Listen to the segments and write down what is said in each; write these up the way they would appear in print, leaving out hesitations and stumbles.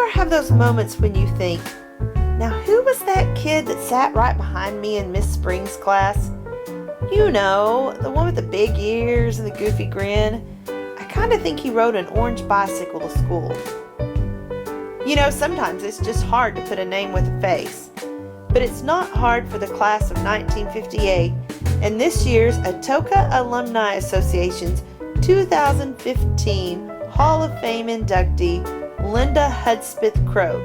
ever have those moments when you think, now who was that kid that sat right behind me in Miss Spring's class? You know, the one with the big ears and the goofy grin. I kind of think he rode an orange bicycle to school. You know, sometimes it's just hard to put a name with a face. But it's not hard for the class of 1958 and this year's Atoka Alumni Association's 2015 Hall of Fame inductee, Linda Hudspeth Croak.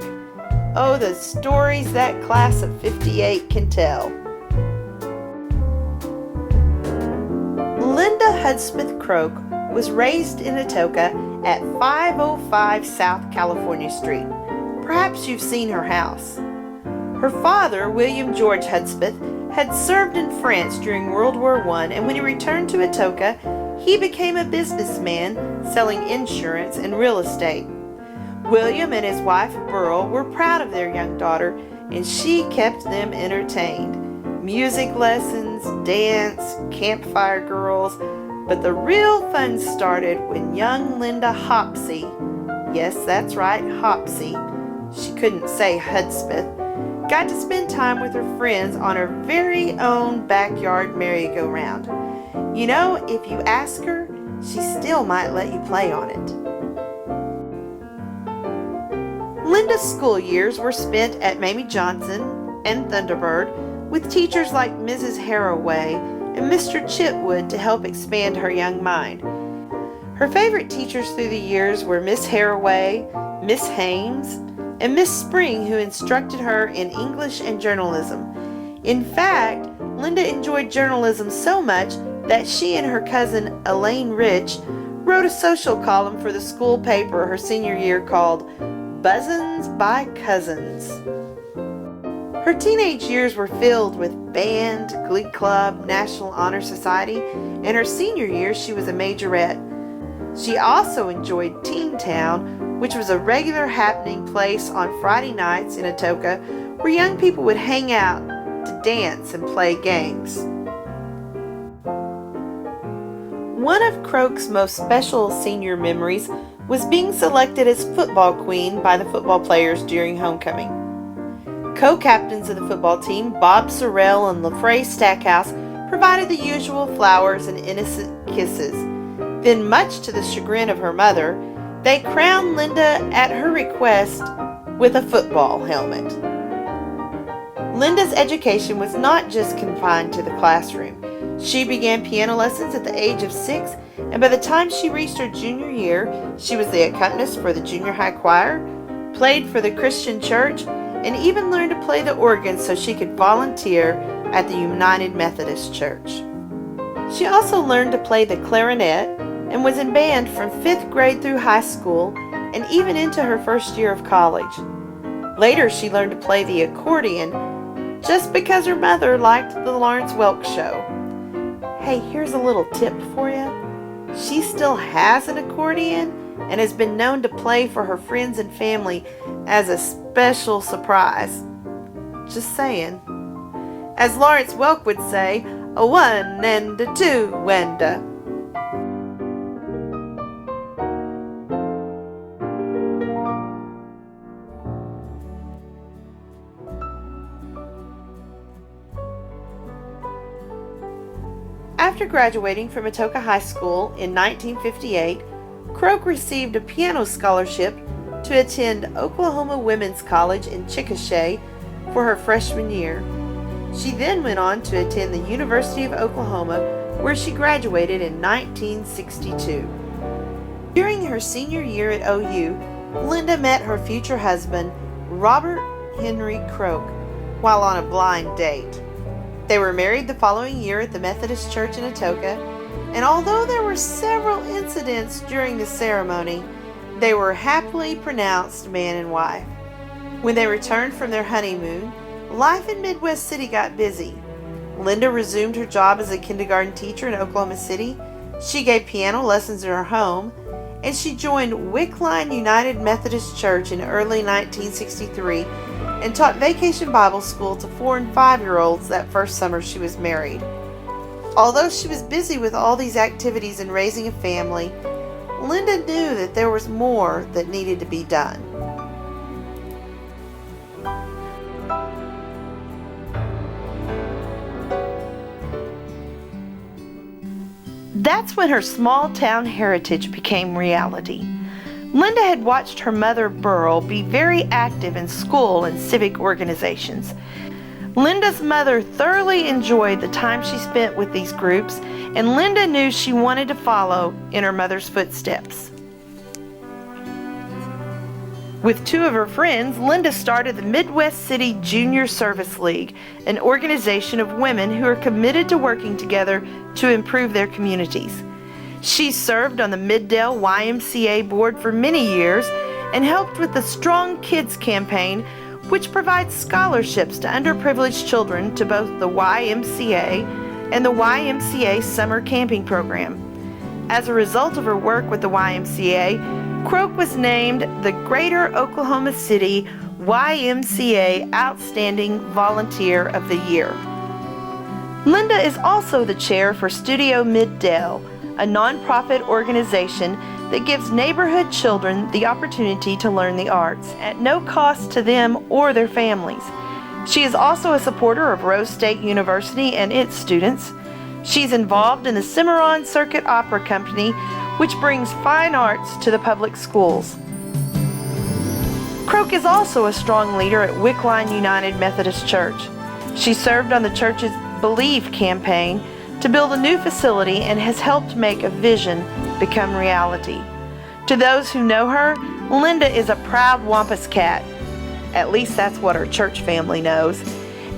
Oh, the stories that class of 58 can tell. Linda Hudspeth Croak was raised in Atoka at 505 South California Street. Perhaps you've seen her house. Her father, William George Hudspeth, had served in France during World War I, and when he returned to Atoka, he became a businessman selling insurance and real estate. William and his wife, Burl, were proud of their young daughter, and she kept them entertained. Music lessons, dance, campfire girls, but the real fun started when young Linda Hopsy, yes, that's right, Hopsy, she couldn't say Hudspeth, got to spend time with her friends on her very own backyard merry-go-round. You know, if you ask her, she still might let you play on it. Linda's school years were spent at Mamie Johnson and Thunderbird with teachers like Mrs. Haraway and Mr. Chitwood to help expand her young mind. Her favorite teachers through the years were Miss Haraway, Miss Hames, and Miss Spring, who instructed her in English and journalism. In fact, Linda enjoyed journalism so much that she and her cousin Elaine Rich wrote a social column for the school paper her senior year called Buzzins by Cousins. Her teenage years were filled with band, glee club, National Honor Society, and her senior year she was a majorette. She also enjoyed Teen Town, which was a regular happening place on Friday nights in Atoka where young people would hang out to dance and play games. One of Croak's most special senior memories was being selected as football queen by the football players during homecoming. Co-captains of the football team, Bob Sorrell and LaFrey Stackhouse, provided the usual flowers and innocent kisses. Then, much to the chagrin of her mother, they crowned Linda at her request with a football helmet. Linda's education was not just confined to the classroom. She began piano lessons at the age of 6, and by the time she reached her junior year, she was the accompanist for the junior high choir, played for the Christian church, and even learned to play the organ so she could volunteer at the United Methodist Church. She also learned to play the clarinet and was in band from 5th grade through high school and even into her first year of college. Later, she learned to play the accordion just because her mother liked the Lawrence Welk show. Hey, here's a little tip for you. She still has an accordion and has been known to play for her friends and family as a special surprise. Just saying. As Lawrence Welk would say, a 1 and a 2 and a... After graduating from Atoka High School in 1958, Croak received a piano scholarship to attend Oklahoma Women's College in Chickasha for her freshman year. She then went on to attend the University of Oklahoma, where she graduated in 1962. During her senior year at OU, Linda met her future husband, Robert Henry Croak, while on a blind date. They were married the following year at the Methodist Church in Atoka, and although there were several incidents during the ceremony, they were happily pronounced man and wife. When they returned from their honeymoon, life in Midwest City got busy. Linda resumed her job as a kindergarten teacher in Oklahoma City. She gave piano lessons in her home, and she joined Wickline United Methodist Church in early 1963 and taught vacation Bible school to 4- and 5-year-olds that first summer she was married. Although she was busy with all these activities and raising a family, Linda knew that there was more that needed to be done. That's when her small town heritage became reality. Linda had watched her mother, Burl, be very active in school and civic organizations. Linda's mother thoroughly enjoyed the time she spent with these groups, and Linda knew she wanted to follow in her mother's footsteps. With two of her friends, Linda started the Midwest City Junior Service League, an organization of women who are committed to working together to improve their communities. She served on the Middale YMCA board for many years and helped with the Strong Kids campaign, which provides scholarships to underprivileged children to both the YMCA and the YMCA Summer Camping Program. As a result of her work with the YMCA, Croak was named the Greater Oklahoma City YMCA Outstanding Volunteer of the Year. Linda is also the chair for Studio Middale, a nonprofit organization that gives neighborhood children the opportunity to learn the arts at no cost to them or their families. She is also a supporter of Rose State University and its students. She's involved in the Cimarron Circuit Opera Company, which brings fine arts to the public schools. Croak is also a strong leader at Wickline United Methodist Church. She served on the church's Believe campaign to build a new facility and has helped make a vision become reality. To those who know her, Linda is a proud Wampus cat. At least that's what her church family knows.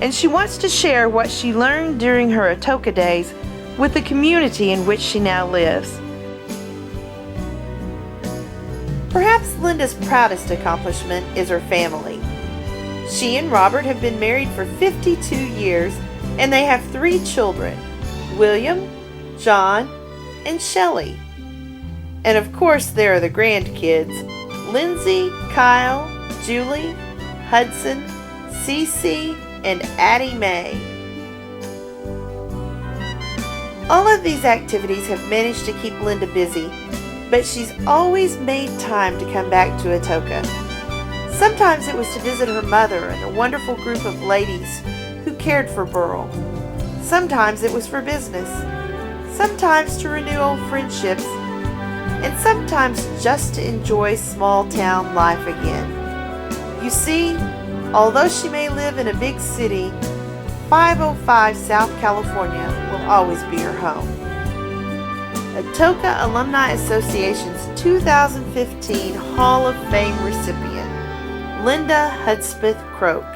And she wants to share what she learned during her Atoka days with the community in which she now lives. Perhaps Linda's proudest accomplishment is her family. She and Robert have been married for 52 years, and they have 3 children, William, John, and Shelley. And of course there are the grandkids, Lindsay, Kyle, Julie, Hudson, Cece, and Addie Mae. All of these activities have managed to keep Linda busy, but she's always made time to come back to Atoka. Sometimes it was to visit her mother and the wonderful group of ladies who cared for Burl. Sometimes it was for business, sometimes to renew old friendships, and sometimes just to enjoy small town life again. You see, although she may live in a big city, 505 South California will always be her home. Atoka Alumni Association's 2015 Hall of Fame recipient, Linda Hudspeth Croak.